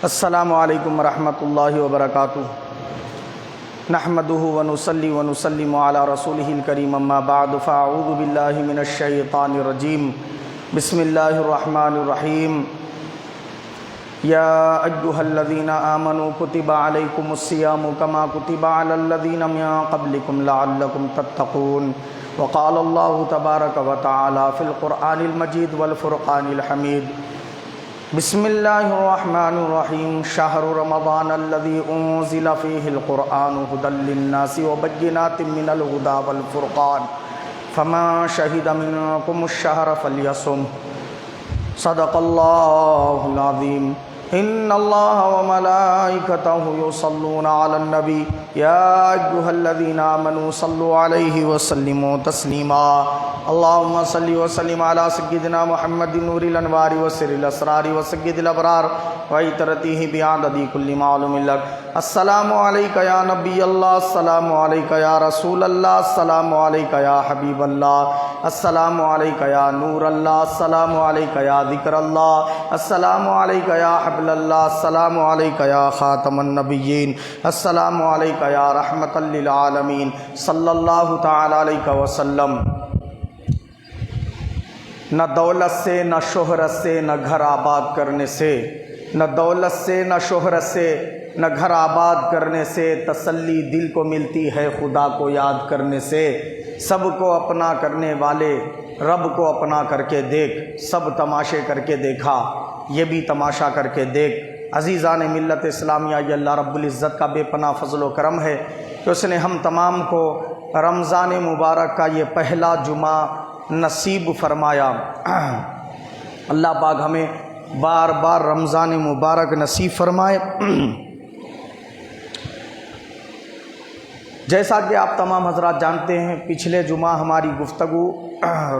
السلام علیکم ورحمۃ اللہ وبرکاتہ۔ نحمدہ ونصلی ونسلم علی رسولہ الکریم، اما بعد فاعوذ باللہ من الشیطان الرجیم، بسم اللہ الرحمن الرحیم۔ یا ایھا الذین آمنوا کتب علیکم الصیام کما کتب علی الذین من قبلکم لعلکم تتقون۔ وقال اللہ تبارک وتعالی فی القرآن المجید والفرقان الحمید۔ بسم اللہ الرحمن الرحیم۔ شہر رمضان الذی انزل فیہ القرآن ھدی للناس وبینات من الھدی والفرقان فمن شہد منکم الشہر فلیصم۔ صدق اللہ العظیم۔ ان اللہ وملائکتہ یصلون علی النبی یا ایھا الذین آمنوا صلوا علیہ وسلموا تسلیما۔ اللہم صلی وسلم علی سیدنا محمد نور الانوار وسر الاسرار وسید الابرار وعطرتہ بعدد کل معلوم لک۔ السلام علیک یا نبی اللہ، السلام علیک یا رسول اللہ، السلام علیک یا حبیب اللہ، السلام علیک یا نور اللہ، السلام علیک یا ذکر اللہ، السلام علیک یا حبل اللہ، السلام علیک یا خاتم النبیین، السلام علیک یا رحمۃ للعالمین، صلی اللہ تعالی علیہ وسلم۔ نہ دولت سے، نہ شہرت سے، نہ گھر آباد کرنے سے، نہ دولت سے، نہ شہرت سے، نہ گھر آباد کرنے سے تسلی دل کو ملتی ہے خدا کو یاد کرنے سے۔ سب کو اپنا کرنے والے رب کو اپنا کر کے دیکھ، سب تماشے کر کے دیکھا یہ بھی تماشا کر کے دیکھ۔ عزیزان ملت اسلامیہ، یہ اللہ رب العزت کا بے پناہ فضل و کرم ہے کہ اس نے ہم تمام کو رمضان مبارک کا یہ پہلا جمعہ نصیب فرمایا۔ اللہ پاک ہمیں بار بار رمضان مبارک نصیب فرمائے۔ جیسا کہ آپ تمام حضرات جانتے ہیں، پچھلے جمعہ ہماری گفتگو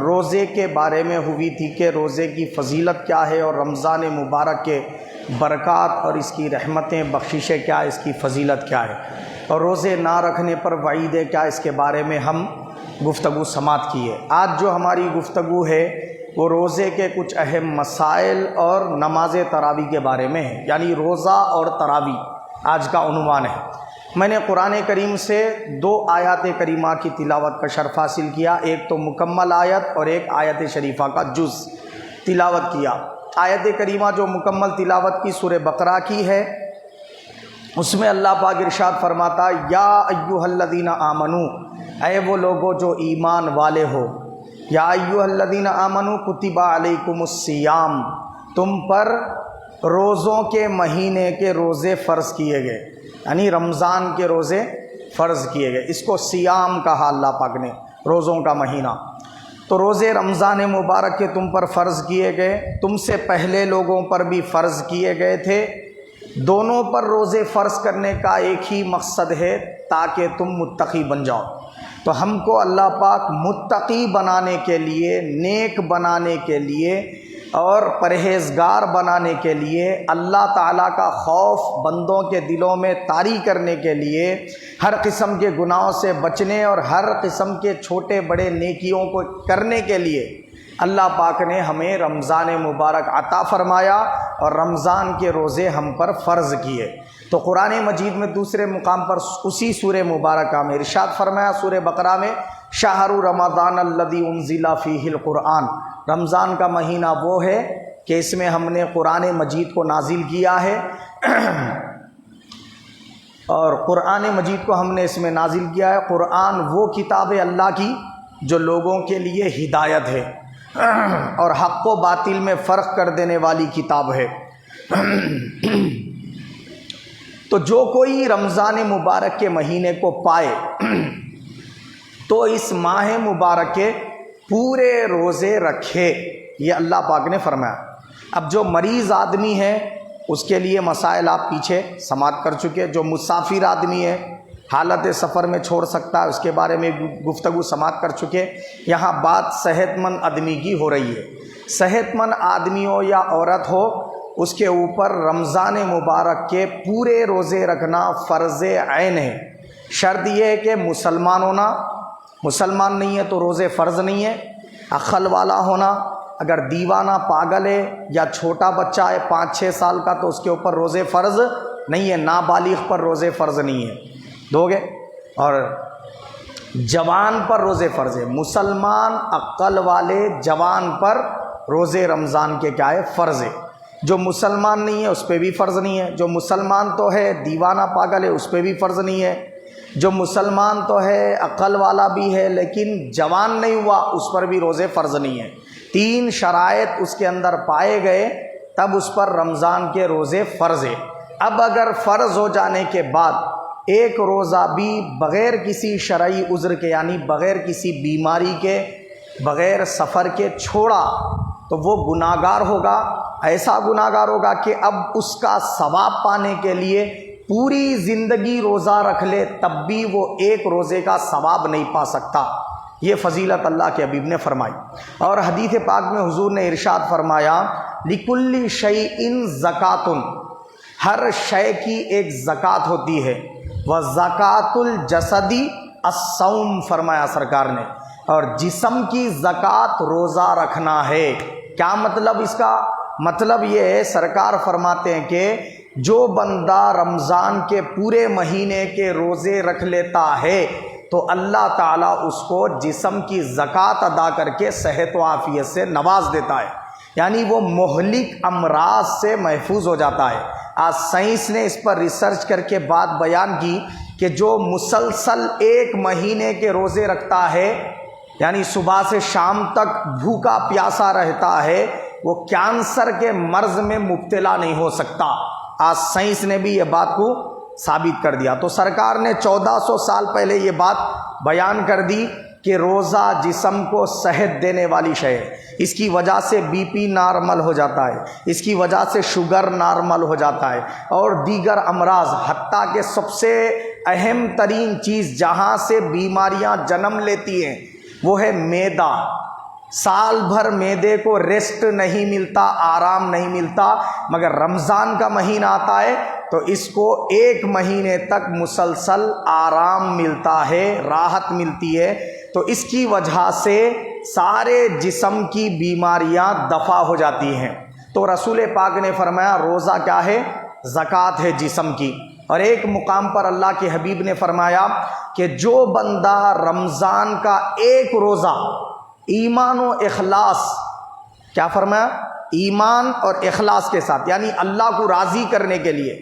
روزے کے بارے میں ہوئی تھی کہ روزے کی فضیلت کیا ہے اور رمضان مبارک کے برکات اور اس کی رحمتیں بخششیں کیا، اس کی فضیلت کیا ہے، اور روزے نہ رکھنے پر وعیدیں کیا، اس کے بارے میں ہم گفتگو سماعت کی ہے۔ آج جو ہماری گفتگو ہے وہ روزے کے کچھ اہم مسائل اور نماز تراویح کے بارے میں ہے، یعنی روزہ اور تراویح آج کا عنوان ہے۔ میں نے قرآن کریم سے 2 آیات کریمہ کی تلاوت کا شرف حاصل کیا، ایک تو مکمل آیت اور ایک آیت شریفہ کا جز تلاوت کیا۔ آیت کریمہ جو مکمل تلاوت کی سورہ بقرہ کی ہے، اس میں اللہ پاک ارشاد فرماتا یا ایھا الذین آمنوا، اے وہ لوگو جو ایمان والے ہو، یا ایھا الذین آمنوا کتب علیکم الصیام، تم پر روزوں کے مہینے کے روزے فرض کیے گئے، یعنی رمضان کے روزے فرض کیے گئے۔ اس کو سیام کہا اللہ پاک نے، روزوں کا مہینہ۔ تو روزے رمضان مبارک کے تم پر فرض کیے گئے، تم سے پہلے لوگوں پر بھی فرض کیے گئے تھے۔ دونوں پر روزے فرض کرنے کا ایک ہی مقصد ہے، تاکہ تم متقی بن جاؤ۔ تو ہم کو اللہ پاک متقی بنانے کے لیے، نیک بنانے کے لیے اور پرہیزگار بنانے کے لیے، اللہ تعالیٰ کا خوف بندوں کے دلوں میں طاری کرنے کے لیے، ہر قسم کے گناہوں سے بچنے اور ہر قسم کے چھوٹے بڑے نیکیوں کو کرنے کے لیے اللہ پاک نے ہمیں رمضان مبارک عطا فرمایا اور رمضان کے روزے ہم پر فرض کیے۔ تو قرآن مجید میں دوسرے مقام پر اسی سورہ مبارکہ میں ارشاد فرمایا، سورہ بقرہ میں، شہر رمضان الذی انزل فیہ القرآن، رمضان کا مہینہ وہ ہے کہ اس میں ہم نے قرآن مجید کو نازل کیا ہے، اور قرآن مجید کو ہم نے اس میں نازل کیا ہے۔ قرآن وہ کتاب ہے اللہ کی جو لوگوں کے لیے ہدایت ہے اور حق و باطل میں فرق کر دینے والی کتاب ہے۔ تو جو کوئی رمضان مبارک کے مہینے کو پائے تو اس ماہ مبارک کے پورے روزے رکھے، یہ اللہ پاک نے فرمایا۔ اب جو مریض آدمی ہے اس کے لیے مسائل آپ پیچھے سماعت کر چکے، جو مسافر آدمی ہے حالت سفر میں چھوڑ سکتا ہے، اس کے بارے میں گفتگو سماعت کر چکے۔ یہاں بات صحت مند آدمی کی ہو رہی ہے۔ صحت مند آدمی ہو یا عورت ہو، اس کے اوپر رمضان مبارک کے پورے روزے رکھنا فرض عین ہے۔ شرط یہ ہے کہ مسلمان ہونا، مسلمان نہیں ہے تو روزے فرض نہیں ہے۔ عقل والا ہونا، اگر دیوانہ پاگل ہے یا چھوٹا بچہ ہے 5-6 سال کا تو اس کے اوپر روزے فرض نہیں ہے، نابالغ پر روزے فرض نہیں ہے، دو گے۔ اور جوان پر روزے فرض ہے، مسلمان عقل والے جوان پر روزے رمضان کے کیا ہے؟ فرض ہے۔ جو مسلمان نہیں ہے اس پہ بھی فرض نہیں ہے، جو مسلمان تو ہے دیوانہ پاگل ہے اس پہ بھی فرض نہیں ہے، جو مسلمان تو ہے عقل والا بھی ہے لیکن جوان نہیں ہوا اس پر بھی روزے فرض نہیں ہے۔ 3 شرائط اس کے اندر پائے گئے تب اس پر رمضان کے روزے فرض ہے۔ اب اگر فرض ہو جانے کے بعد ایک روزہ بھی بغیر کسی شرعی عذر کے، یعنی بغیر کسی بیماری کے، بغیر سفر کے چھوڑا تو وہ گناہگار ہوگا، ایسا گناہگار ہوگا کہ اب اس کا ثواب پانے کے لیے پوری زندگی روزہ رکھ لے تب بھی وہ ایک روزے کا ثواب نہیں پا سکتا۔ یہ فضیلت اللہ کے حبیب نے فرمائی۔ اور حدیث پاک میں حضور نے ارشاد فرمایا لِكُلِّ شَيْءٍ زَكَاتٌ، ہر شے کی ایک زکوٰۃ ہوتی ہے، وَزَكَاتُ الْجَسَدِ الصَّوْمُ فرمایا سرکار نے، اور جسم کی زکوٰۃ روزہ رکھنا ہے۔ کیا مطلب اس کا؟ مطلب یہ ہے، سرکار فرماتے ہیں کہ جو بندہ رمضان کے پورے مہینے کے روزے رکھ لیتا ہے تو اللہ تعالیٰ اس کو جسم کی زکوٰۃ ادا کر کے صحت و عافیت سے نواز دیتا ہے، یعنی وہ مہلک امراض سے محفوظ ہو جاتا ہے۔ آج سائنس نے اس پر ریسرچ کر کے بات بیان کی کہ جو مسلسل 1 مہینے کے روزے رکھتا ہے، یعنی صبح سے شام تک بھوکا پیاسا رہتا ہے، وہ کینسر کے مرض میں مبتلا نہیں ہو سکتا۔ آج سائنس نے بھی یہ بات کو ثابت کر دیا۔ تو سرکار نے 1400 سال پہلے یہ بات بیان کر دی کہ روزہ جسم کو صحت دینے والی شے ہے، اس کی وجہ سے بی پی نارمل ہو جاتا ہے، اس کی وجہ سے شوگر نارمل ہو جاتا ہے، اور دیگر امراض، حتیٰ کہ سب سے اہم ترین چیز جہاں سے بیماریاں جنم لیتی ہیں وہ ہے معدہ۔ سال بھر معدے کو ریسٹ نہیں ملتا، آرام نہیں ملتا، مگر رمضان کا مہینہ آتا ہے تو اس کو 1 مہینے تک مسلسل آرام ملتا ہے، راحت ملتی ہے، تو اس کی وجہ سے سارے جسم کی بیماریاں دفع ہو جاتی ہیں۔ تو رسول پاک نے فرمایا روزہ کیا ہے؟ زکوٰۃ ہے جسم کی۔ اور ایک مقام پر اللہ کے حبیب نے فرمایا کہ جو بندہ رمضان کا 1 روزہ ایمان و اخلاص، کیا فرمایا؟ ایمان اور اخلاص کے ساتھ، یعنی اللہ کو راضی کرنے کے لیے،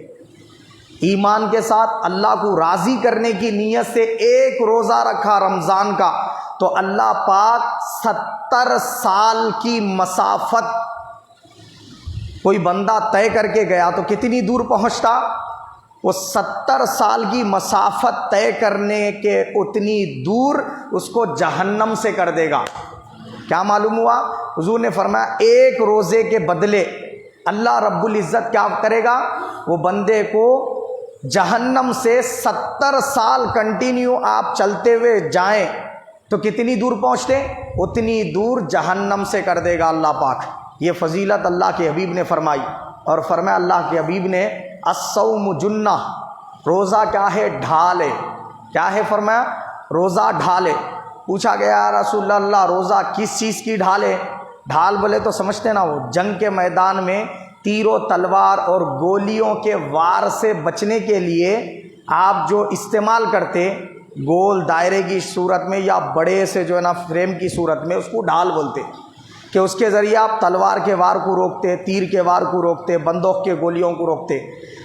ایمان کے ساتھ اللہ کو راضی کرنے کی نیت سے 1 روزہ رکھا رمضان کا، تو اللہ پاک 70 سال کی مسافت کوئی بندہ طے کر کے گیا تو کتنی دور پہنچتا؟ وہ 70 سال کی مسافت طے کرنے کے اتنی دور اس کو جہنم سے کر دے گا۔ کیا معلوم ہوا؟ حضور نے فرمایا 1 روزے کے بدلے اللہ رب العزت کیا کرے گا؟ وہ بندے کو جہنم سے 70 سال کنٹینیو آپ چلتے ہوئے جائیں تو کتنی دور پہنچتے؟ اتنی دور جہنم سے کر دے گا اللہ پاک۔ یہ فضیلت اللہ کے حبیب نے فرمائی۔ اور فرمایا اللہ کے حبیب نے الصوم جنہ، روزہ کیا ہے؟ ڈھال ہے۔ کیا ہے؟ فرمایا روزہ ڈھال ہے۔ پوچھا گیا یا رسول اللہ روزہ کس چیز کی ڈھال ہے؟ ڈھال بولے تو سمجھتے نا، وہ جنگ کے میدان میں تیر و تلوار اور گولیوں کے وار سے بچنے کے لیے آپ جو استعمال کرتے، گول دائرے کی صورت میں یا بڑے سے جو ہے نا فریم کی صورت میں، اس کو ڈھال بولتے، کہ اس کے ذریعے آپ تلوار کے وار کو روکتے، تیر کے وار کو روکتے، بندوق کے گولیوں کو روکتے،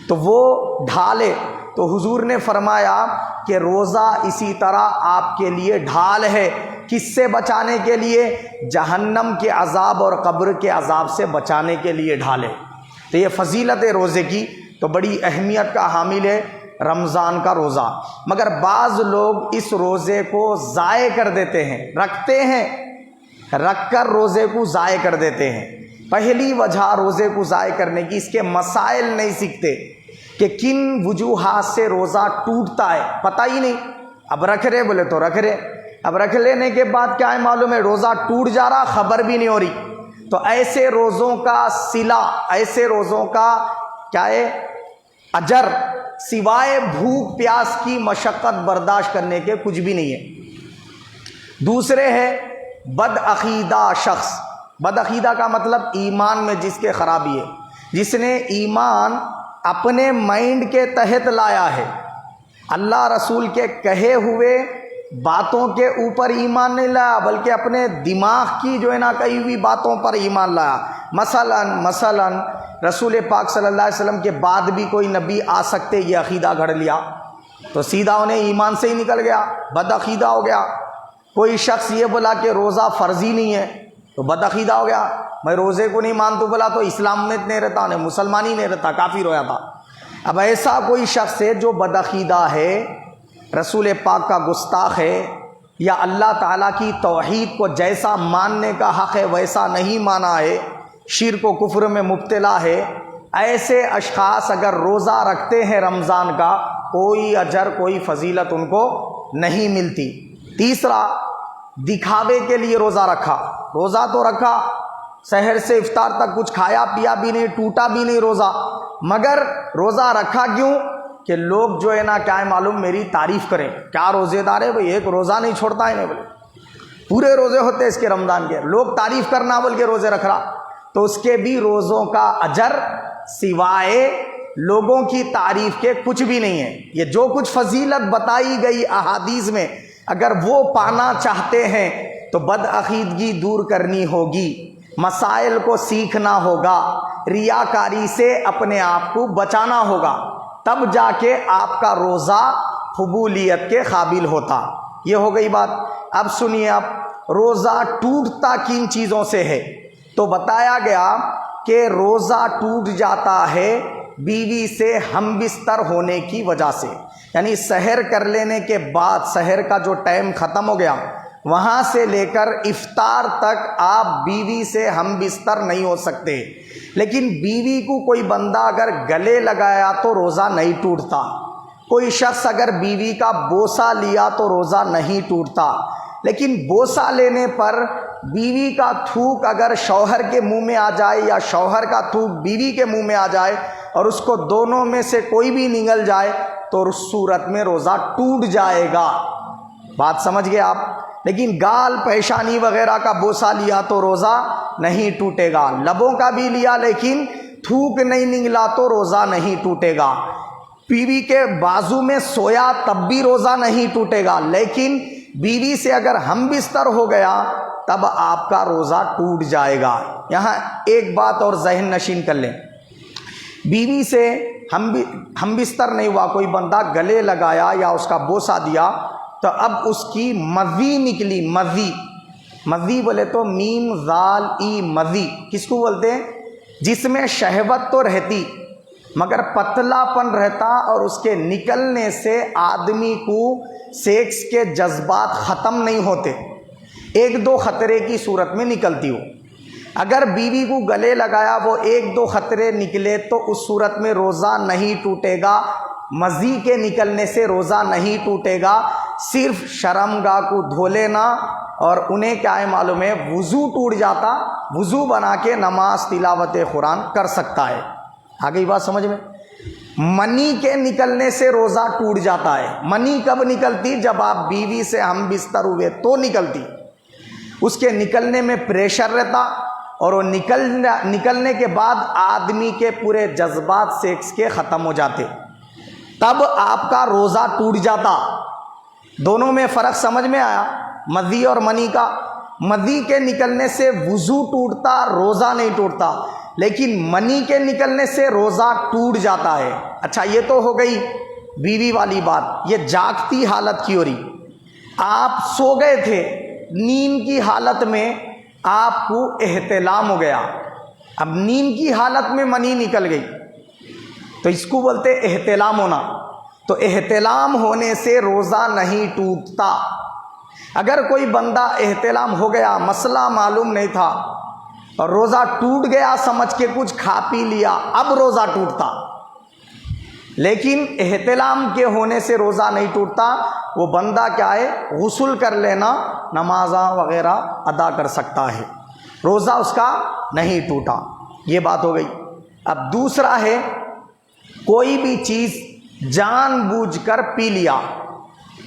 تو وہ ڈھالے۔ تو حضور نے فرمایا کہ روزہ اسی طرح آپ کے لیے ڈھال ہے، کس سے بچانے کے لیے؟ جہنم کے عذاب اور قبر کے عذاب سے بچانے کے لیے ڈھال ہے۔ تو یہ فضیلت ہے روزے کی، تو بڑی اہمیت کا حامل ہے رمضان کا روزہ۔ مگر بعض لوگ اس روزے کو ضائع کر دیتے ہیں، رکھتے ہیں، رکھ کر روزے کو ضائع کر دیتے ہیں۔ پہلی وجہ روزے کو ضائع کرنے کی، اس کے مسائل نہیں سیکھتے کہ کن وجوہات سے روزہ ٹوٹتا ہے، پتہ ہی نہیں۔ اب رکھ رہے بولے تو رکھ رہے، اب رکھ لینے کے بعد کیا ہے معلوم ہے روزہ ٹوٹ جا رہا، خبر بھی نہیں ہو رہی۔ تو ایسے روزوں کا صلہ، ایسے روزوں کا کیا ہے اجر، سوائے بھوک پیاس کی مشقت برداشت کرنے کے کچھ بھی نہیں ہے۔ دوسرے ہے بد عقیدہ شخص. بد عقیدہ کا مطلب ایمان میں جس کے خرابی ہے، جس نے ایمان اپنے مائنڈ کے تحت لایا ہے، اللہ رسول کے کہے ہوئے باتوں کے اوپر ایمان نہیں لایا، بلکہ اپنے دماغ کی جو ہے نا کہی ہوئی باتوں پر ایمان لایا. مثلا رسول پاک صلی اللہ علیہ وسلم کے بعد بھی کوئی نبی آ سکتے، یہ عقیدہ گھڑ لیا تو سیدھا انہیں ایمان سے ہی نکل گیا، بد عقیدہ ہو گیا. کوئی شخص یہ بولا کہ روزہ فرضی نہیں ہے تو بد عقیدہ ہو گیا، میں روزے کو نہیں مانتا، بولا تو اسلام میں نہیں رہتا، نہیں مسلمان ہی نہیں رہتا، کافر ہو جاتا. اب ایسا کوئی شخص ہے جو بد عقیدہ ہے، رسول پاک کا گستاخ ہے، یا اللہ تعالیٰ کی توحید کو جیسا ماننے کا حق ہے ویسا نہیں مانا ہے، شرک و کفر میں مبتلا ہے، ایسے اشخاص اگر روزہ رکھتے ہیں رمضان کا، کوئی اجر کوئی فضیلت ان کو نہیں ملتی. تیسرا، دکھاوے کے لیے روزہ رکھا. روزہ تو رکھا، سحر سے افطار تک کچھ کھایا پیا بھی نہیں، ٹوٹا بھی نہیں روزہ، مگر روزہ رکھا کیوں کہ لوگ جو ہے نا کیا ہے معلوم میری تعریف کریں، کیا روزے دار ہے بھائی، ایک روزہ نہیں چھوڑتا ہے نہیں، بولے پورے روزے ہوتے ہیں اس کے رمضان کے، لوگ تعریف کرنا بول کے روزے رکھ رہا، تو اس کے بھی روزوں کا اجر سوائے لوگوں کی تعریف کے کچھ بھی نہیں ہے. یہ جو کچھ فضیلت بتائی گئی احادیث میں، اگر وہ پانا چاہتے ہیں تو بد عقیدگی دور کرنی ہوگی، مسائل کو سیکھنا ہوگا، ریاکاری سے اپنے آپ کو بچانا ہوگا، تب جا کے آپ کا روزہ قبولیت کے قابل ہوتا. یہ ہو گئی بات. اب سنیے، اب روزہ ٹوٹتا کن چیزوں سے ہے؟ تو بتایا گیا کہ روزہ ٹوٹ جاتا ہے بیوی سے ہم بستر ہونے کی وجہ سے. یعنی سحر کر لینے کے بعد، سحر کا جو ٹائم ختم ہو گیا، وہاں سے لے کر افطار تک آپ بیوی سے ہم بستر نہیں ہو سکتے. لیکن بیوی کو کوئی بندہ اگر گلے لگایا تو روزہ نہیں ٹوٹتا. کوئی شخص اگر بیوی کا بوسہ لیا تو روزہ نہیں ٹوٹتا. لیکن بوسہ لینے پر بیوی کا تھوک اگر شوہر کے منہ میں آ جائے یا شوہر کا تھوک بیوی کے منہ میں آ جائے اور اس کو دونوں میں سے کوئی بھی نگل جائے تو اس صورت میں روزہ ٹوٹ جائے گا. بات سمجھ گئے آپ؟ لیکن گال پیشانی وغیرہ کا بوسہ لیا تو روزہ نہیں ٹوٹے گا. لبوں کا بھی لیا لیکن تھوک نہیں نگلا تو روزہ نہیں ٹوٹے گا. بیوی کے بازو میں سویا تب بھی روزہ نہیں ٹوٹے گا. لیکن بیوی سے اگر ہم بستر ہو گیا تب آپ کا روزہ ٹوٹ جائے گا. یہاں ایک بات اور ذہن نشین کر لیں، بیوی سے ہم بستر نہیں ہوا، کوئی بندہ گلے لگایا یا اس کا بوسہ دیا تو اب اس کی مزی نکلی. مزی بولے تو میم زال ای مزی کس کو بولتے ہیں؟ جس میں شہوت تو رہتی مگر پتلا پن رہتا اور اس کے نکلنے سے آدمی کو سیکس کے جذبات ختم نہیں ہوتے، ایک دو خطرے کی صورت میں نکلتی ہو. اگر بیوی کو گلے لگایا وہ ایک دو خطرے نکلے تو اس صورت میں روزہ نہیں ٹوٹے گا. مزی کے نکلنے سے روزہ نہیں ٹوٹے گا. صرف شرمگاہ کو دھو لینا اور انہیں کیا ہے معلوم ہے وضو ٹوٹ جاتا، وضو بنا کے نماز تلاوت قرآن کر سکتا ہے. آگئی بات سمجھ میں؟ منی کے نکلنے سے روزہ ٹوٹ جاتا ہے. منی کب نکلتی؟ جب آپ بیوی سے ہم بستر ہوئے تو نکلتی. اس کے نکلنے میں پریشر رہتا اور وہ نکلنے کے بعد آدمی کے پورے جذبات سیکس کے ختم ہو جاتے، تب آپ کا روزہ ٹوٹ جاتا. دونوں میں فرق سمجھ میں آیا؟ مزی اور منی کا. مزی کے نکلنے سے وضو ٹوٹتا، روزہ نہیں ٹوٹتا، لیکن منی کے نکلنے سے روزہ ٹوٹ جاتا ہے. اچھا، یہ تو ہو گئی بیوی والی بات. یہ جاگتی حالت کی ہو رہی. آپ سو گئے تھے، نیند کی حالت میں آپ کو احتلام ہو گیا. اب نیند کی حالت میں منی نکل گئی تو اس کو بولتے احتلام ہونا. تو احتلام ہونے سے روزہ نہیں ٹوٹتا. اگر کوئی بندہ احتلام ہو گیا، مسئلہ معلوم نہیں تھا اور روزہ ٹوٹ گیا سمجھ کے کچھ کھا پی لیا، اب روزہ ٹوٹتا. لیکن احتلام کے ہونے سے روزہ نہیں ٹوٹتا. وہ بندہ کیا ہے غسل کر لینا، نمازاں وغیرہ ادا کر سکتا ہے، روزہ اس کا نہیں ٹوٹا. یہ بات ہو گئی. اب دوسرا ہے کوئی بھی چیز جان بوجھ کر پی لیا،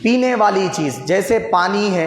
پینے والی چیز جیسے پانی ہے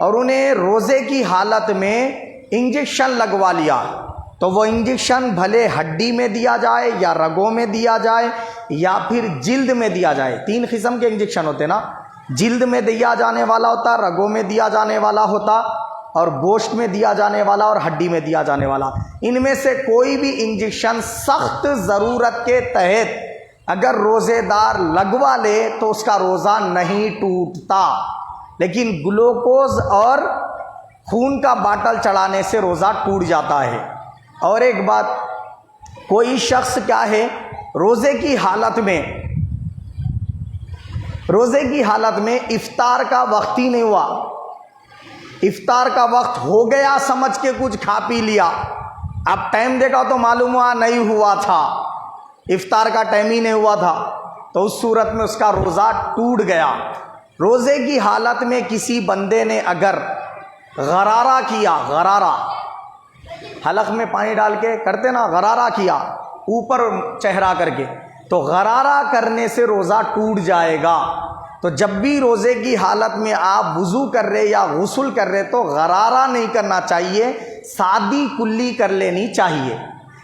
اور انہیں روزے کی حالت میں انجیکشن لگوا لیا، تو وہ انجیکشن بھلے ہڈی میں دیا جائے یا رگوں میں دیا جائے یا پھر جلد میں دیا جائے، 3 قسم کے انجیکشن ہوتے نا، جلد میں دیا جانے والا ہوتا، رگوں میں دیا جانے والا ہوتا، اور گوشت میں دیا جانے والا اور ہڈی میں دیا جانے والا۔ ان میں سے کوئی بھی انجیکشن سخت ضرورت کے تحت اگر روزے دار لگوا لے تو اس کا روزہ نہیں ٹوٹتا، لیکن گلوکوز اور خون کا باٹل چڑھانے سے روزہ ٹوٹ جاتا ہے۔ اور ایک بات، کوئی شخص کیا ہے روزے کی حالت میں افطار کا وقت ہی نہیں ہوا، افطار کا وقت ہو گیا سمجھ کے کچھ کھا پی لیا، اب ٹائم دیکھا تو معلوم ہوا نہیں ہوا تھا، افطار کا ٹائم ہی نہیں ہوا تھا، تو اس صورت میں اس کا روزہ ٹوٹ گیا۔ روزے کی حالت میں کسی بندے نے اگر غرارہ کیا، غرارہ حلق میں پانی ڈال کے کرتے نا، غرارہ کیا اوپر چہرہ کر کے، تو غرارہ کرنے سے روزہ ٹوٹ جائے گا۔ تو جب بھی روزے کی حالت میں آپ وضو کر رہے یا غسل کر رہے تو غرارہ نہیں کرنا چاہیے، سادی کلی کر لینی چاہیے۔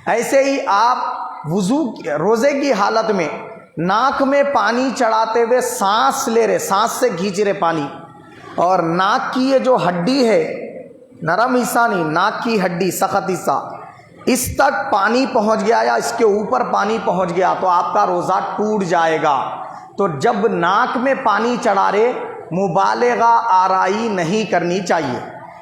ایسے ہی آپ روزے کی حالت میں ناک میں پانی چڑھاتے ہوئے سانس لے رہے، سانس سے کھینچ رہے پانی، اور ناک کی یہ جو ہڈی ہے، نرم حصہ نہیں، ناک کی ہڈی سخت حصہ، اس تک پانی پہنچ گیا یا اس کے اوپر پانی پہنچ گیا تو آپ کا روزہ ٹوٹ جائے گا۔ تو جب ناک میں پانی چڑھا رہے مبالغہ آرائی نہیں کرنی چاہیے۔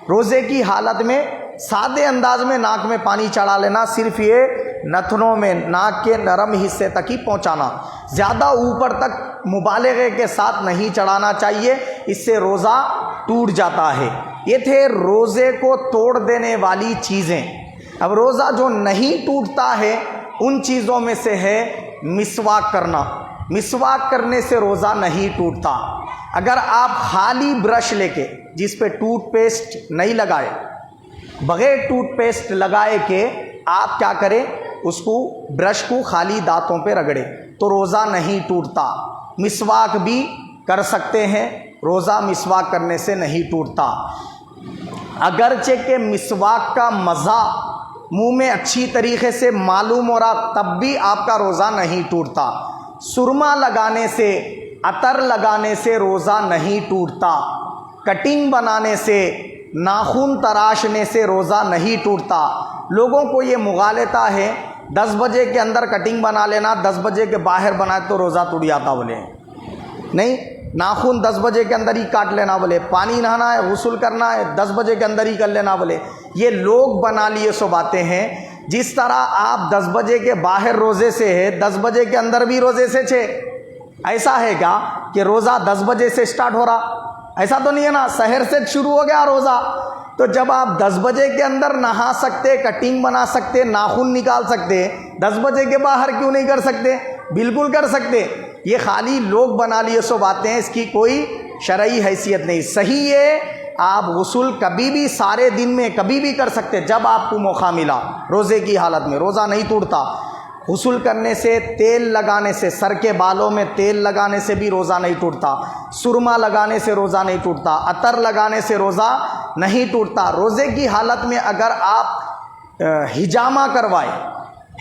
روزے کی حالت میں سادے انداز میں ناک میں پانی چڑھا لینا، صرف یہ نتنوں میں ناک کے نرم حصے تک ہی پہنچانا، زیادہ اوپر تک مبالغے کے ساتھ نہیں چڑھانا چاہیے، اس سے روزہ ٹوٹ جاتا ہے۔ یہ تھے روزے کو توڑ دینے والی چیزیں۔ اب روزہ جو نہیں ٹوٹتا ہے ان چیزوں میں سے ہے مسواک کرنا۔ مسواک کرنے سے روزہ نہیں ٹوٹتا۔ اگر آپ خالی برش لے کے، جس پہ ٹوتھ پیسٹ نہیں لگائے، بغیر ٹوتھ پیسٹ لگائے کہ آپ کیا کریں، اس کو برش کو خالی دانتوں پہ رگڑے تو روزہ نہیں ٹوٹتا۔ مسواک بھی کر سکتے ہیں، روزہ مسواک کرنے سے نہیں ٹوٹتا۔ اگرچہ کہ مسواک کا مزہ منہ میں اچھی طریقے سے معلوم ہو رہا تب بھی آپ کا روزہ نہیں ٹوٹتا۔ سرما لگانے سے، عطر لگانے سے روزہ نہیں ٹوٹتا۔ کٹنگ بنانے سے، ناخن تراشنے سے روزہ نہیں ٹوٹتا۔ لوگوں کو یہ مغالطہ ہے 10 بجے کے اندر کٹنگ بنا لینا، 10 بجے کے باہر بنائے تو روزہ ٹوٹ جاتا، بولے نہیں، ناخن 10 بجے کے اندر ہی کاٹ لینا، بولے پانی نہانا ہے، غسل کرنا ہے 10 بجے کے اندر ہی کر لینا، بولے یہ لوگ بنا لیے سو باتیں ہیں۔ جس طرح آپ 10 بجے کے باہر روزے سے ہے، 10 بجے کے اندر بھی روزے سے چھے، ایسا ہے کیا کہ روزہ 10 بجے سے سٹارٹ ہو رہا؟ ایسا تو نہیں ہے نا، سحر سے شروع ہو گیا روزہ۔ تو جب آپ 10 بجے کے اندر نہا سکتے، کٹنگ بنا سکتے، ناخن نکال سکتے، 10 بجے کے باہر کیوں نہیں کر سکتے؟ بالکل کر سکتے۔ یہ خالی لوگ بنا لیے سو باتیں ہیں، اس کی کوئی شرعی حیثیت نہیں۔ صحیح ہے آپ غسل کبھی بھی سارے دن میں کبھی بھی کر سکتے، جب آپ کو موقع ملا۔ روزے کی حالت میں روزہ نہیں ٹوٹتا۔ غسل کرنے سے، تیل لگانے سے، سر کے بالوں میں تیل لگانے سے بھی روزہ نہیں ٹوٹتا۔ سرما لگانے سے روزہ نہیں ٹوٹتا۔ عطر لگانے سے روزہ نہیں ٹوٹتا۔ روزے کی حالت میں اگر آپ حجامہ کروائے،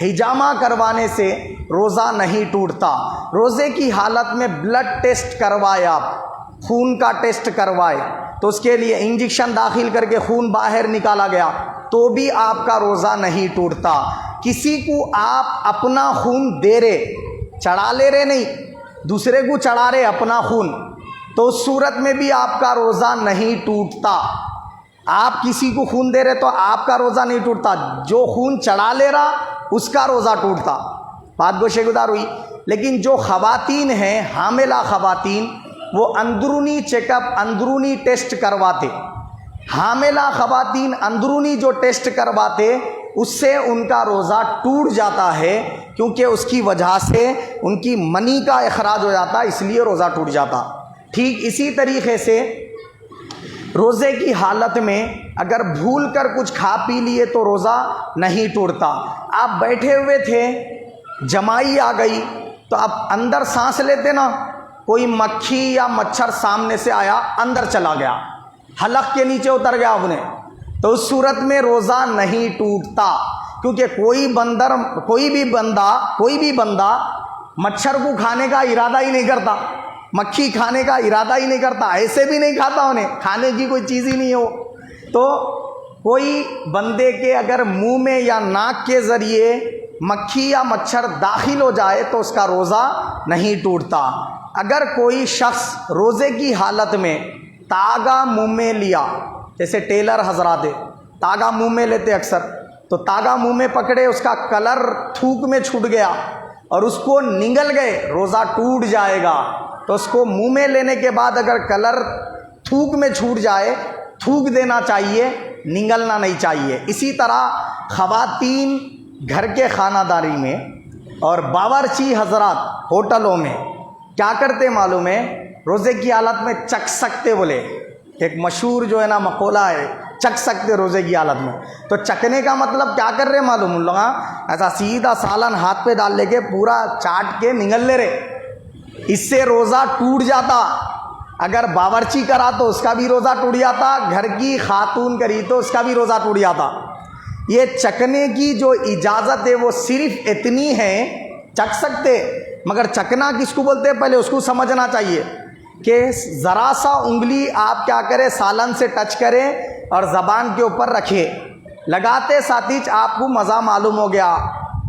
حجامہ کروانے سے روزہ نہیں ٹوٹتا۔ روزے کی حالت میں بلڈ ٹیسٹ کروائے، آپ خون کا ٹیسٹ کروائے تو اس کے لیے انجیکشن داخل کر کے خون باہر نکالا گیا تو بھی آپ کا روزہ نہیں ٹوٹتا۔ کسی کو آپ اپنا خون دے رہے، چڑھا لے رہے نہیں، دوسرے کو چڑھا رہے اپنا خون، تو اس صورت میں بھی آپ کا روزہ نہیں ٹوٹتا۔ آپ کسی کو خون دے رہے تو آپ کا روزہ نہیں ٹوٹتا، جو خون چڑھا لے رہا اس کا روزہ ٹوٹتا۔ بات گوشے گزار ہوئی۔ لیکن جو خواتین ہیں، حاملہ خواتین، وہ اندرونی چیک اپ، اندرونی ٹیسٹ کرواتے۔ حاملہ خواتین اندرونی جو ٹیسٹ کرواتے اس سے ان کا روزہ ٹوٹ جاتا ہے، کیونکہ اس کی وجہ سے ان کی منی کا اخراج ہو جاتا، اس لیے روزہ ٹوٹ جاتا۔ ٹھیک اسی طریقے سے روزے کی حالت میں اگر بھول کر کچھ کھا پی لیے تو روزہ نہیں ٹوٹتا۔ آپ بیٹھے ہوئے تھے، جمائی آ گئی تو آپ اندر سانس لیتے نا، کوئی مکھی یا مچھر سامنے سے آیا، اندر چلا گیا، حلق کے نیچے اتر گیا آپ نے، تو اس صورت میں روزہ نہیں ٹوٹتا، کیونکہ کوئی بھی بندہ مچھر کو کھانے کا ارادہ ہی نہیں کرتا، مکھی کھانے کا ارادہ ہی نہیں کرتا، ایسے بھی نہیں کھاتا، انہیں کھانے کی کوئی چیز ہی نہیں ہو، تو کوئی بندے کے اگر منہ میں یا ناک کے ذریعے مکھی یا مچھر داخل ہو جائے تو اس کا روزہ نہیں ٹوٹتا۔ اگر کوئی شخص روزے کی حالت میں تاگا منہ میں لیا، جیسے ٹیلر حضرات تاگا منہ میں لیتے اکثر، تو تاگا منہ میں پکڑے، اس کا کلر تھوک میں چھوٹ گیا اور اس کو نگل گئے، روزہ ٹوٹ جائے گا۔ تو اس کو منہ میں لینے کے بعد اگر کلر تھوک میں چھوٹ جائے، تھوک دینا چاہیے، نگلنا نہیں چاہیے۔ اسی طرح خواتین گھر کے خانہ داری میں اور باورچی حضرات ہوٹلوں میں کیا کرتے معلوم ہے؟ روزے کی حالت میں چکھ سکتے، بولے ایک مشہور جو ہے نا مقولہ ہے، چکھ سکتے روزے کی حالت میں۔ تو چکھنے کا مطلب کیا کر رہے معلوم؟ ان لوگ ایسا سیدھا سالن ہاتھ پہ ڈال لے کے پورا چاٹ کے نگل لے رہے، اس سے روزہ ٹوٹ جاتا۔ اگر باورچی کرا تو اس کا بھی روزہ ٹوٹ جاتا، گھر کی خاتون کری تو اس کا بھی روزہ ٹوٹ جاتا۔ یہ چکھنے کی جو اجازت ہے وہ صرف اتنی ہے، چکھ سکتے، مگر چکھنا کس کو بولتے ہیں پہلے اس کو سمجھنا چاہیے کہ ذرا سا انگلی آپ کیا کریں، سالن سے ٹچ کریں اور زبان کے اوپر رکھے، لگاتے ساتھی آپ کو مزہ معلوم ہو گیا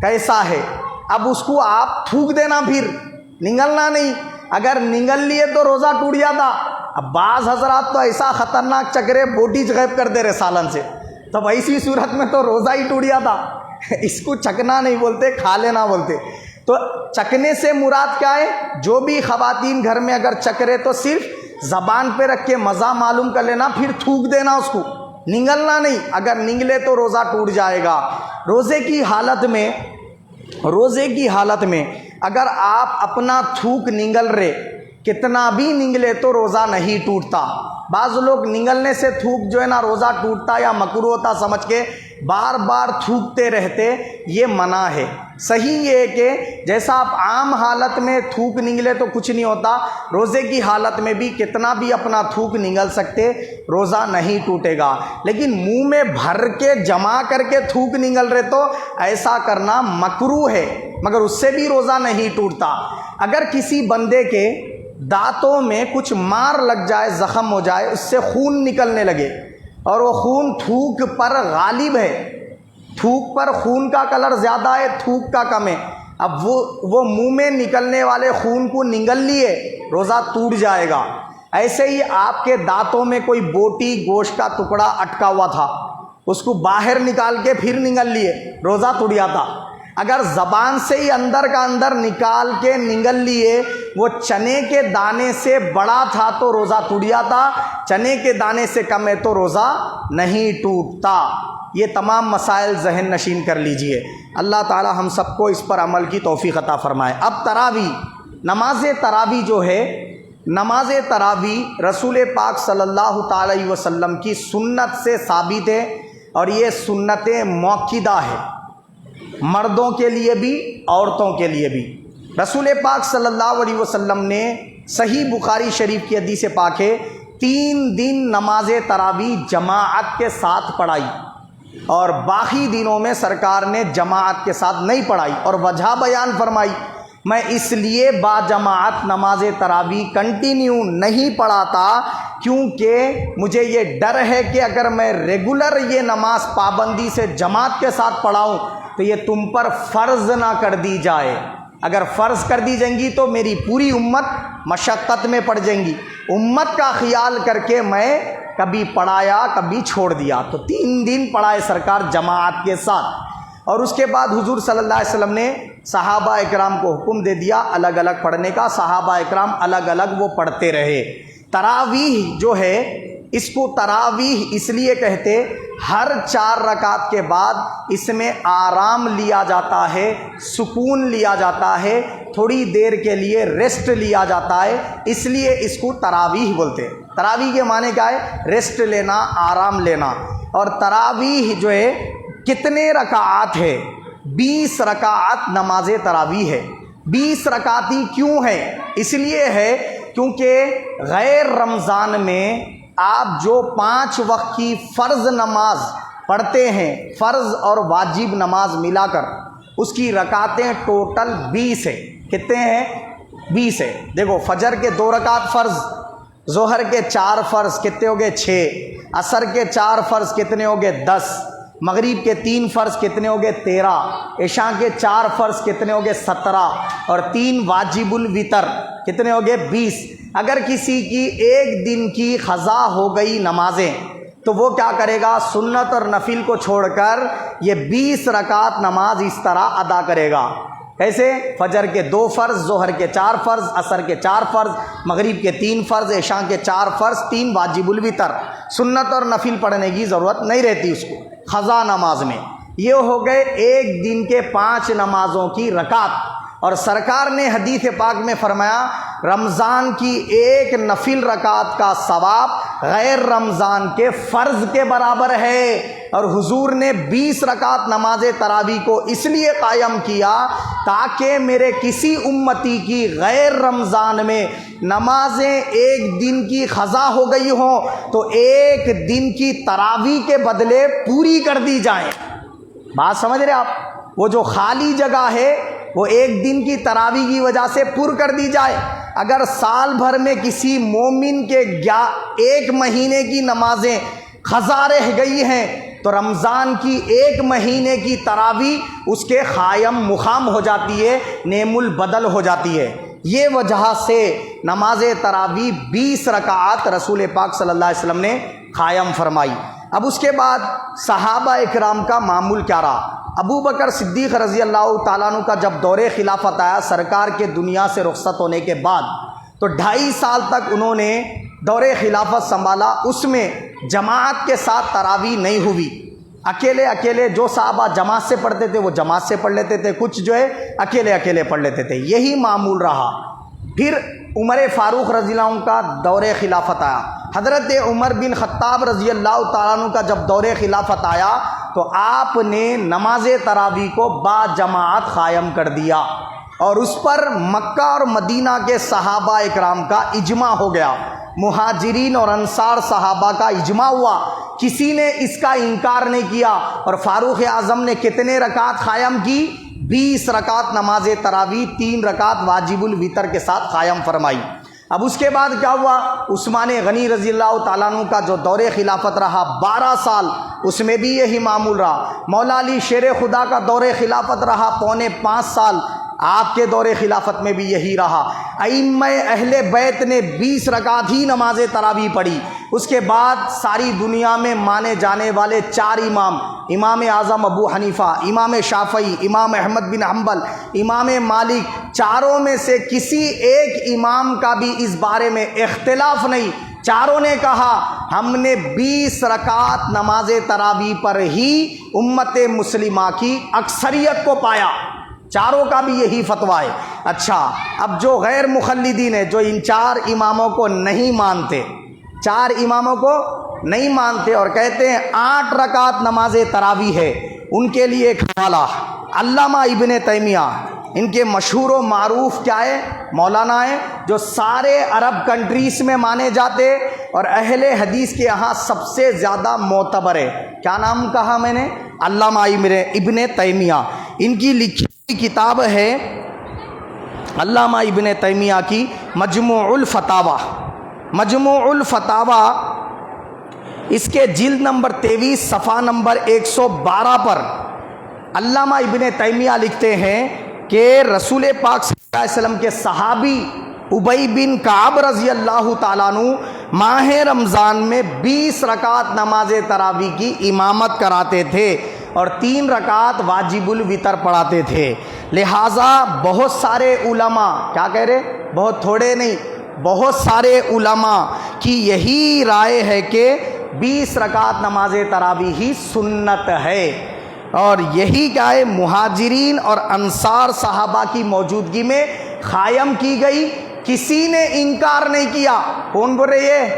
کیسا ہے، اب اس کو آپ تھوک دینا، پھر نگلنا نہیں۔ اگر نگل لیے تو روزہ ٹوٹ جاتا۔ اب بعض حضرات تو ایسا خطرناک چکرے بوٹی غائب کر دے رہے سالن سے، تب ایسی صورت میں تو روزہ ہی ٹوٹ جاتا۔ اس کو چکھنا نہیں بولتے، کھا لینا بولتے۔ تو چکھنے سے مراد کیا ہے؟ جو بھی خواتین گھر میں اگر چکھ رہے تو صرف زبان پہ رکھ کے مزہ معلوم کر لینا، پھر تھوک دینا، اس کو نگلنا نہیں۔ اگر نگلے تو روزہ ٹوٹ جائے گا۔ روزے کی حالت میں اگر آپ اپنا تھوک نگل رہے، کتنا بھی نگلے تو روزہ نہیں ٹوٹتا۔ بعض لوگ نگلنے سے تھوک جو ہے نا روزہ ٹوٹتا یا مکروہ ہوتا سمجھ کے بار بار تھوکتے رہتے، یہ منع ہے۔ صحیح یہ ہے کہ جیسا آپ عام حالت میں تھوک نگلے تو کچھ نہیں ہوتا، روزے کی حالت میں بھی کتنا بھی اپنا تھوک نگل سکتے، روزہ نہیں ٹوٹے گا۔ لیکن منہ میں بھر کے جمع کر کے تھوک نگل رہے تو ایسا کرنا مکروہ ہے، مگر اس سے بھی روزہ نہیں ٹوٹتا۔ اگر کسی بندے کے دانتوں میں کچھ مار لگ جائے، زخم ہو جائے، اس سے خون نکلنے لگے اور وہ خون تھوک پر غالب ہے، تھوک پر خون کا کلر زیادہ ہے، تھوک کا کم ہے، اب وہ منہ میں نکلنے والے خون کو نگل لیے، روزہ ٹوٹ جائے گا۔ ایسے ہی آپ کے دانتوں میں کوئی بوٹی گوشت کا ٹکڑا اٹکا ہوا تھا، اس کو باہر نکال کے پھر نگل لیے، روزہ ٹوٹ جاتا۔ اگر زبان سے ہی اندر کا اندر نکال کے نگل لیے، وہ چنے کے دانے سے بڑا تھا تو روزہ ٹوٹ جاتا، چنے کے دانے سے کم ہے تو روزہ نہیں ٹوٹتا۔ یہ تمام مسائل ذہن نشین کر لیجئے۔ اللہ تعالی ہم سب کو اس پر عمل کی توفیق عطا فرمائے۔ اب تراویح، نماز تراویح جو ہے، نماز تراویح رسول پاک صلی اللہ تعالی علیہ وسلم کی سنت سے ثابت ہے، اور یہ سنت موقدہ ہے، مردوں کے لیے بھی عورتوں کے لیے بھی۔ رسول پاک صلی اللہ علیہ وسلم نے صحیح بخاری شریف کی حدیث پاک ہے، 3 دن نماز تراویح جماعت کے ساتھ پڑھائی، اور باقی دنوں میں سرکار نے جماعت کے ساتھ نہیں پڑھائی، اور وجہ بیان فرمائی، میں اس لیے با جماعت نماز تراویح کنٹینیو نہیں پڑھاتا کیونکہ مجھے یہ ڈر ہے کہ اگر میں ریگولر یہ نماز پابندی سے جماعت کے ساتھ پڑھاؤں تو یہ تم پر فرض نہ کر دی جائے، اگر فرض کر دی جائیں گی تو میری پوری امت مشقت میں پڑ جائیں گی۔ امت کا خیال کر کے میں کبھی پڑھایا کبھی چھوڑ دیا، تو 3 دن پڑھائے سرکار جماعت کے ساتھ، اور اس کے بعد حضور صلی اللہ علیہ وسلم نے صحابہ اکرام کو حکم دے دیا الگ الگ پڑھنے کا، صحابہ اکرام الگ الگ وہ پڑھتے رہے۔ تراویح جو ہے، اس کو تراویح اس لیے کہتے، ہر 4 رکعت کے بعد اس میں آرام لیا جاتا ہے، سکون لیا جاتا ہے، تھوڑی دیر کے لیے ریسٹ لیا جاتا ہے، اس لیے اس کو تراویح بولتے۔ تراویح کے معنی کیا ہے؟ ریسٹ لینا، آرام لینا۔ اور تراویح جو ہے کتنے رکعات ہے؟ 20 رکعت نماز تراویح ہے۔ 20 رکعت ہی کیوں ہے؟ اس لیے ہے کیونکہ غیر رمضان میں آپ جو 5 وقت کی فرض نماز پڑھتے ہیں، فرض اور واجب نماز ملا کر اس کی رکعتیں ٹوٹل 20 ہے۔ کتنے ہیں؟ 20 ہے۔ دیکھو، فجر کے 2 رکعت فرض، ظہر کے 4 فرض کتنے ہو گئے؟ 6، عصر کے 4 فرض کتنے ہو گئے؟ 10، مغرب کے 3 فرض کتنے ہو گئے؟ 13، عشاء کے 4 فرض کتنے ہو گئے؟ 17، اور 3 واجب الوتر کتنے ہو گئے؟ 20۔ اگر کسی کی ایک دن کی قضا ہو گئی نمازیں تو وہ کیا کرے گا؟ سنت اور نفل کو چھوڑ کر یہ 20 رکعت نماز اس طرح ادا کرے گا۔ کیسے؟ فجر کے 2 فرض، ظہر کے 4 فرض، عصر کے 4 فرض، مغرب کے 3 فرض، عشاء کے 4 فرض، 3 واجب الوتر۔ سنت اور نفل پڑھنے کی ضرورت نہیں رہتی اس کو قضا نماز میں۔ یہ ہو گئے ایک دن کے 5 نمازوں کی رکعت۔ اور سرکار نے حدیث پاک میں فرمایا رمضان کی ایک نفل رکعت کا ثواب غیر رمضان کے فرض کے برابر ہے۔ اور حضور نے 20 رکعت نماز تراویح کو اس لیے قائم کیا تاکہ میرے کسی امتی کی غیر رمضان میں نمازیں ایک دن کی قضا ہو گئی ہوں تو ایک دن کی تراویح کے بدلے پوری کر دی جائیں۔ بات سمجھ رہے آپ؟ وہ جو خالی جگہ ہے وہ ایک دن کی تراویح کی وجہ سے پر کر دی جائے۔ اگر سال بھر میں کسی مومن کے 1 مہینے کی نمازیں قضا رہ گئی ہیں تو رمضان کی 1 مہینے کی تراویح اس کے قائم مقام ہو جاتی ہے، نعم البدل ہو جاتی ہے۔ یہ وجہ سے نماز تراویح 20 رکعات رسول پاک صلی اللہ علیہ وسلم نے قائم فرمائی۔ اب اس کے بعد صحابہ اکرام کا معمول کیا رہا؟ ابو بکر صدیق رضی اللہ تعالیٰ عنہ کا جب دور خلافت آیا سرکار کے دنیا سے رخصت ہونے کے بعد، تو 2.5 سال تک انہوں نے دور خلافت سنبھالا۔ اس میں جماعت کے ساتھ تراویح نہیں ہوئی، اکیلے اکیلے جو صحابہ جماعت سے پڑھتے تھے وہ جماعت سے پڑھ لیتے تھے، کچھ جو ہے اکیلے اکیلے پڑھ لیتے تھے، یہی معمول رہا۔ پھر عمر فاروق رضی اللہ عنہ کا دور خلافت آیا۔ حضرت عمر بن خطاب رضی اللہ تعالیٰ عنہ کا جب دور خلافت آیا تو آپ نے نماز تراویح کو با جماعت قائم کر دیا، اور اس پر مکہ اور مدینہ کے صحابہ اکرام کا اجماع ہو گیا، مہاجرین اور انصار صحابہ کا اجماع ہوا، کسی نے اس کا انکار نہیں کیا۔ اور فاروق اعظم نے کتنے رکعت قائم کی؟ 20 رکعت نماز تراویح، 3 رکعت واجب الوتر کے ساتھ قائم فرمائی۔ اب اس کے بعد کیا ہوا؟ عثمان غنی رضی اللہ تعالیٰ عنہ کا جو دور خلافت رہا 12 سال، اس میں بھی یہی معمول رہا۔ مولا علی شیر خدا کا دور خلافت رہا 4.25 سال، آپ کے دور خلافت میں بھی یہی رہا۔ ائمہ اہل بیت نے 20 رکعت ہی نماز تراویح پڑھی۔ اس کے بعد ساری دنیا میں مانے جانے والے 4 امام، امام اعظم ابو حنیفہ، امام شافعی، امام احمد بن حنبل، امام مالک، چاروں میں سے کسی ایک امام کا بھی اس بارے میں اختلاف نہیں۔ چاروں نے کہا ہم نے 20 رکعت نماز تراویح پر ہی امت مسلمہ کی اکثریت کو پایا۔ چاروں کا بھی یہی فتویٰ ہے۔ اچھا، اب جو غیر مخلدین ہیں، جو ان 4 اماموں کو نہیں مانتے، 4 اماموں کو نہیں مانتے اور کہتے ہیں 8 رکعت نماز تراویح ہے، ان کے لیے ایک حوالہ علامہ ابن تیمیہ، ان کے مشہور و معروف کیا ہے؟ مولانا ہیں، جو سارے عرب کنٹریز میں مانے جاتے اور اہل حدیث کے یہاں سب سے زیادہ معتبر ہے۔ کیا نام کہا میں نے؟ علامہ ابن تیمیہ۔ ان کی لکھی کتاب ہے علامہ ابن تیمیہ کی مجموع الفتاوی۔ مجموع الفتاوی اس کے جلد نمبر 23 صفحہ نمبر 112 پر علامہ ابن تیمیہ لکھتے ہیں کہ رسول پاک صلی اللہ علیہ وسلم کے صحابی ابی بن کعب رضی اللہ تعالیٰ عنہ ماہ رمضان میں 20 رکعت نماز تراویح کی امامت کراتے تھے اور 3 رکعت واجب الوتر پڑھاتے تھے۔ لہٰذا بہت سارے علماء، کیا کہہ رہے؟ بہت تھوڑے نہیں، بہت سارے علماء کی یہی رائے ہے کہ 20 رکعت نماز تراویح ہی سنت ہے، اور یہی کیا ہے؟ مہاجرین اور انصار صحابہ کی موجودگی میں قائم کی گئی، کسی نے انکار نہیں کیا۔ کون بول رہے ہیں؟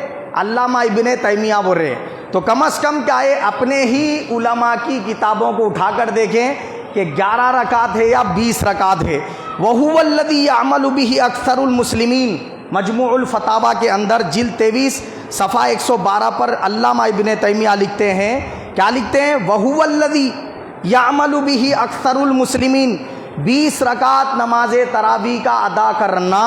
علامہ ابن تیمیہ بول رہے ہیں۔ تو کم از کم کیا ہے؟ اپنے ہی علماء کی کتابوں کو اٹھا کر دیکھیں کہ 11 رکعت ہے یا 20 رکعت ہے۔ وَهُوَ الَّذِي يَعْمَلُ بِهِ أَكْثَرُ الْمُسْلِمِينَ، مجموع الفتاوی کے اندر جلد 23 صفحہ 112 پر علامہ ابن تیمیہ لکھتے ہیں، کیا لکھتے ہیں؟ وَهُوَ الَّذِي يَعْمَلُ بِهِ اکثر المسلمین، 20 رکعت نماز تراویح کا ادا کرنا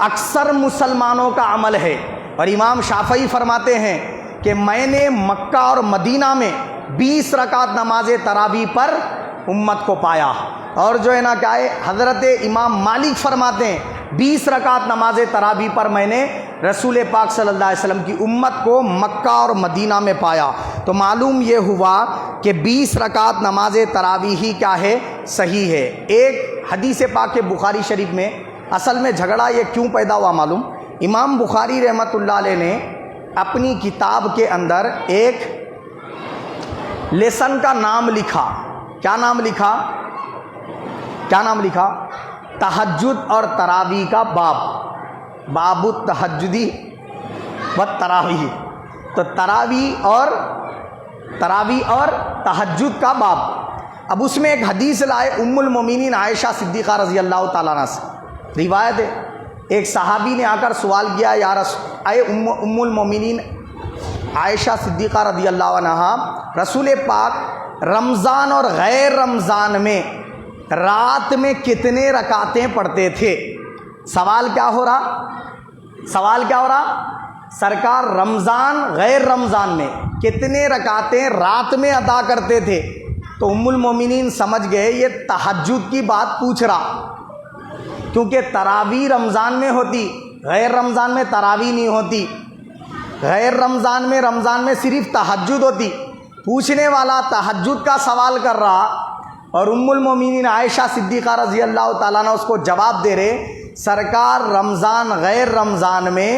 اکثر مسلمانوں کا عمل ہے۔ اور امام شافعی فرماتے ہیں کہ میں نے مکہ اور مدینہ میں 20 رکعت نماز تراویح پر امت کو پایا۔ اور جو ہے نا کیا ہے، حضرت امام مالک فرماتے ہیں 20 رکعت نماز تراویح پر میں نے رسول پاک صلی اللہ علیہ وسلم کی امت کو مکہ اور مدینہ میں پایا۔ تو معلوم یہ ہوا کہ 20 رکعت نماز تراویح ہی کیا ہے، صحیح ہے۔ ایک حدیث پاک بخاری شریف میں اصل میں جھگڑا یہ کیوں پیدا ہوا معلوم؟ امام بخاری رحمۃ اللہ علیہ نے اپنی کتاب کے اندر ایک لیسن کا نام لکھا۔ کیا نام لکھا؟ کیا نام لکھا؟ تہجد اور تراویح کا باب، باب التہجدی والتراویح۔ تو تراویح اور تہجد کا باب۔ اب اس میں ایک حدیث لائے ام المومنین عائشہ صدیقہ رضی اللہ تعالیٰ عنہ سے، روایت ہے، ایک صحابی نے آ کر سوال کیا، یا رسول اے ام المومنین عائشہ صدیقہ رضی اللہ عنہ، رسول پاک رمضان اور غیر رمضان میں رات میں کتنے رکعتیں پڑھتے تھے؟ سوال کیا ہو رہا؟ سرکار رمضان غیر رمضان میں کتنے رکعتیں رات میں ادا کرتے تھے؟ تو ام المومنین سمجھ گئے یہ تہجد کی بات پوچھ رہا، کیونکہ تراویح رمضان میں ہوتی، غیر رمضان میں تراویح نہیں ہوتی، غیر رمضان میں صرف تہجد ہوتی۔ پوچھنے والا تہجد کا سوال کر رہا اور ام المومنین عائشہ صدیقہ رضی اللہ تعالیٰ عنہ اس کو جواب دے رہے، سرکار رمضان غیر رمضان میں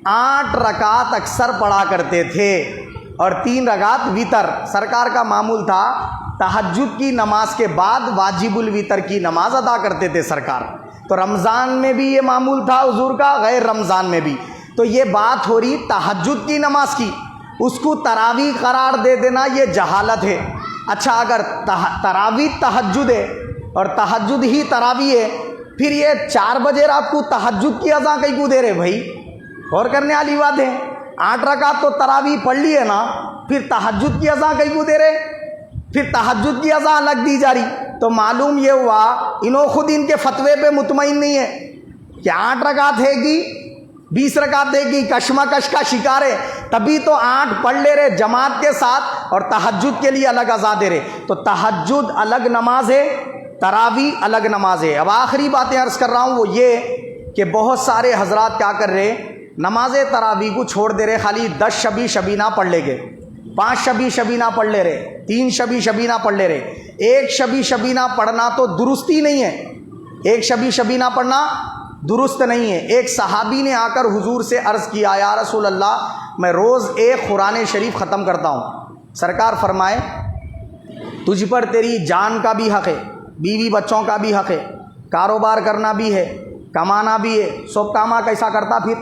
8 رکعت اکثر پڑھا کرتے تھے اور 3 رکعت وتر۔ سرکار کا معمول تھا تہجد کی نماز کے بعد واجب الوتر کی نماز ادا کرتے تھے سرکار۔ تو رمضان میں بھی یہ معمول تھا حضور کا، غیر رمضان میں بھی۔ تو یہ بات ہو رہی تہجد کی نماز کی، اس کو تراویح قرار دے دینا یہ جہالت ہے۔ اچھا، اگر تراویح تہجد ہے اور تہجد ہی تراویح ہے، پھر یہ 4 بجے رات کو تہجد کی اذان کہیں کو دے رہے بھائی؟ غور کرنے والی بات ہے۔ 8 رکعت تو تراویح پڑھ لی ہے نا، پھر تہجد کی اذان کہیں کو دے رہے؟ پھر تہجد کی اذان الگ دی جا رہی۔ تو معلوم یہ ہوا انہوں خود ان کے فتوے پہ مطمئن نہیں ہے کہ 8 رکعت ہے گی 20 رکعت دے گی، کشمکش کا شکار ہے، تبھی تو 8 پڑھ لے رہے جماعت کے ساتھ اور تہجد کے لیے الگ اذان دے رہے۔ تو تہجد الگ نماز ہے، تراویح الگ نماز ہے۔ اب آخری باتیں عرض کر رہا ہوں وہ یہ کہ بہت سارے حضرات کیا کر رہے، نماز تراویح کو چھوڑ دے رہے، خالی 10 شبی شبینہ پڑھ لے گے، 5 شبی شبینہ پڑھ لے رہے، 3 شبی شبینہ پڑھ لے رہے۔ ایک شبی شبینہ پڑھنا تو درست ہی نہیں ہے، ایک شبی شبینہ پڑھنا درست نہیں ہے۔ ایک صحابی نے آ کر حضور سے عرض کیا، یا رسول اللہ میں روز ایک قرآن شریف ختم کرتا ہوں۔ سرکار فرمائے تجھ پر تیری جان کا بھی حق ہے، بیوی بچوں کا بھی حق ہے، کاروبار کرنا بھی ہے، کمانا بھی ہے، سب کاما کیسا کرتا پھر،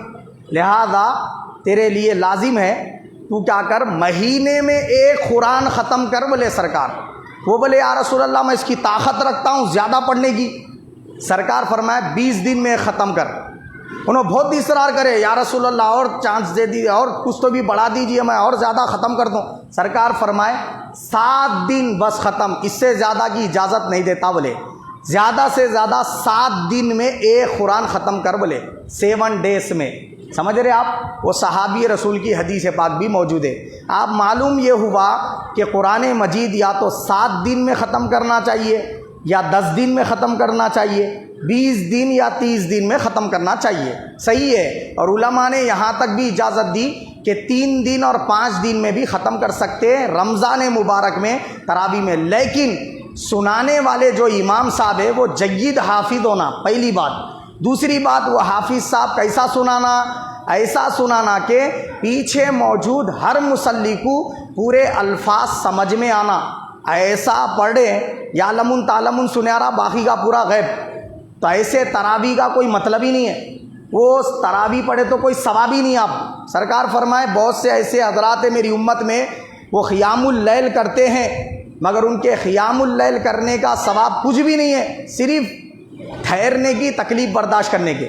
لہذا تیرے لیے لازم ہے تو کیا کر، مہینے میں ایک قرآن ختم کر۔ بولے سرکار، وہ بولے یا رسول اللہ میں اس کی طاقت رکھتا ہوں زیادہ پڑھنے کی۔ سرکار فرمایا 20 دن میں ختم کر۔ انہوں بہت اصرار کرے، یا رسول اللہ اور چانس دے دیجیے، اور کچھ تو بھی بڑھا دیجیے، میں اور زیادہ ختم کر دوں۔ سرکار فرمائے 7 دن بس ختم، اس سے زیادہ کی اجازت نہیں دیتا۔ بولے زیادہ سے زیادہ 7 دن میں ایک قرآن ختم کر، بولے 7 ڈیز میں۔ سمجھ رہے آپ؟ وہ صحابی رسول کی حدیث پاک بھی موجود ہے۔ آپ معلوم یہ ہوا کہ قرآن مجید یا تو 7 دن میں ختم کرنا چاہیے یا 10 دن میں ختم کرنا چاہیے، 20 دن یا 30 دن میں ختم کرنا چاہیے، صحیح ہے۔ اور علماء نے یہاں تک بھی اجازت دی کہ 3 دن اور 5 دن میں بھی ختم کر سکتے ہیں رمضان مبارک میں تراویح میں، لیکن سنانے والے جو امام صاحب ہے وہ جید حافظ ہونا، پہلی بات۔ دوسری بات، وہ حافظ صاحب کیسا سنانا، ایسا سنانا کہ پیچھے موجود ہر مصلی کو پورے الفاظ سمجھ میں آنا، ایسا پڑھے یعلمون تعلمون سنیارا باقی کا پورا غیب۔ تو ایسے تراویح کا کوئی مطلب ہی نہیں ہے، وہ تراویح پڑھے تو کوئی ثواب ہی نہیں۔ آپ سرکار فرمائے بہت سے ایسے حضرات ہیں میری امت میں وہ قیام اللیل کرتے ہیں، مگر ان کے قیام اللیل کرنے کا ثواب کچھ بھی نہیں ہے، صرف ٹھہرنے کی تکلیف برداشت کرنے کے۔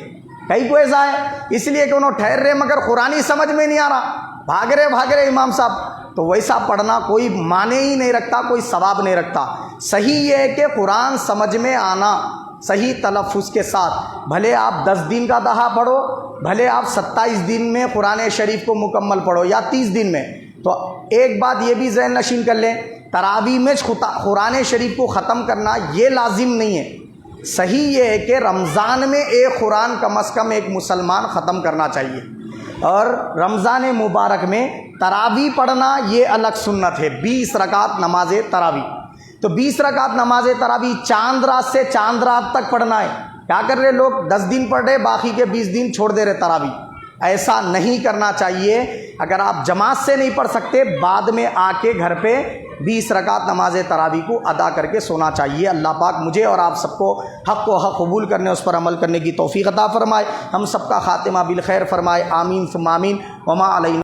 کئی کو ایسا ہے اس لیے کہ انہوں ٹھہر رہے مگر قرآن ہی سمجھ میں نہیں آ رہا، بھاگ رہے امام صاحب، تو ویسا پڑھنا کوئی معنی ہی نہیں رکھتا، کوئی ثواب نہیں رکھتا۔ صحیح یہ ہے کہ قرآن سمجھ میں آنا صحیح تلفظ کے ساتھ، بھلے آپ 10 دن کا دہا پڑھو، بھلے آپ 27 دن میں قرآن شریف کو مکمل پڑھو یا 30 دن میں، تو ایک بات یہ بھی ذہن نشین کر لیں، تراویح میں قرآن شریف کو ختم کرنا یہ لازم نہیں ہے۔ صحیح یہ ہے کہ رمضان میں ایک قرآن کم از کم ایک مسلمان ختم کرنا چاہیے، اور رمضان مبارک میں تراویح پڑھنا یہ الگ سنت ہے، 20 رکعت نماز تراویح۔ تو 20 رکعت نماز تراویح چاند رات سے چاند رات تک پڑھنا ہے۔ کیا کر رہے لوگ 10 دن پڑھ رہے، باقی کے 20 دن چھوڑ دے رہے تراویح۔ ایسا نہیں کرنا چاہیے۔ اگر آپ جماعت سے نہیں پڑھ سکتے، بعد میں آ کے گھر پہ 20 رکعت نماز تراویح کو ادا کر کے سونا چاہیے۔ اللہ پاک مجھے اور آپ سب کو حق و حق قبول کرنے، اس پر عمل کرنے کی توفیق عطا فرمائے، ہم سب کا خاتمہ بالخیر فرمائے، آمین ثم آمین۔ وما علینا